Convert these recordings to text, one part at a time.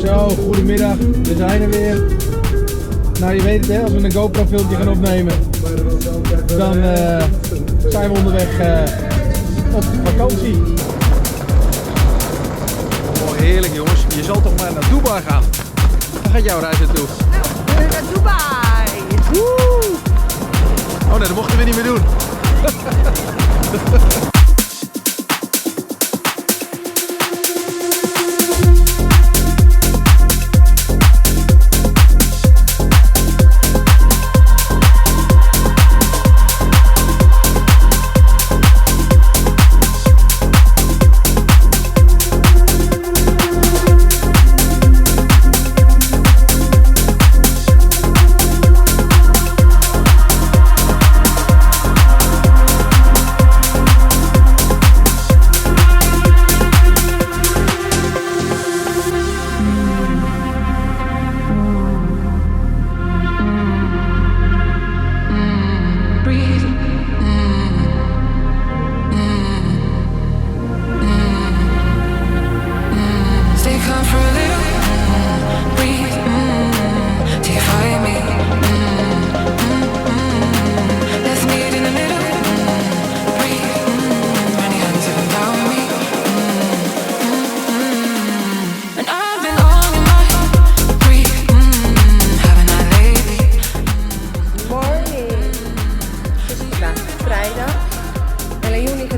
Zo, goedemiddag. We zijn er weer. Nou, je weet het hè, als we een GoPro filmpje gaan opnemen, dan zijn we onderweg op vakantie. Oh, heerlijk jongens. Je zal toch maar naar Dubai gaan. Waar gaat jouw reis naartoe? Nou, naar Dubai. Woe! Oh nee, dat mochten we niet meer doen.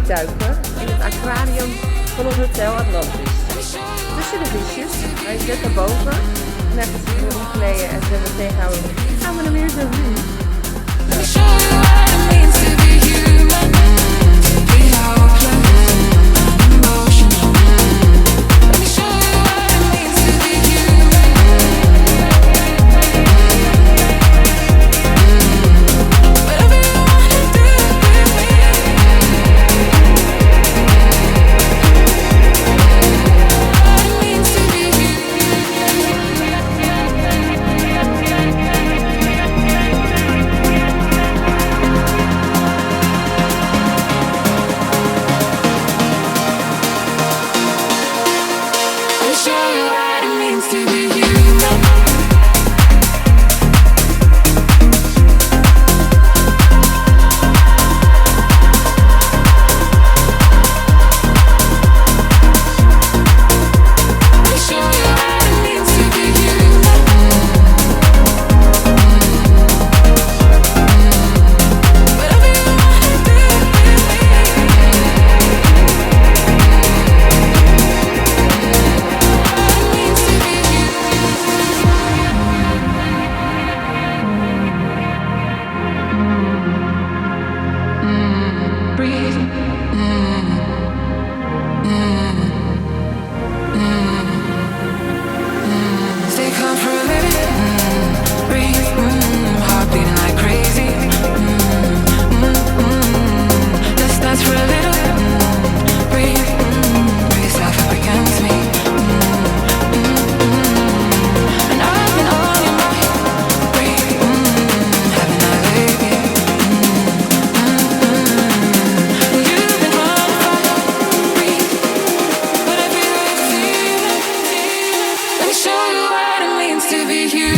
Duiken in het aquarium van het hotel Atalantis. Tussen de visjes, hij is net naar boven en hij gaat zich weer omkleden en ze hebben tegenhouden. Gaan we hem weer zo doen? To be you.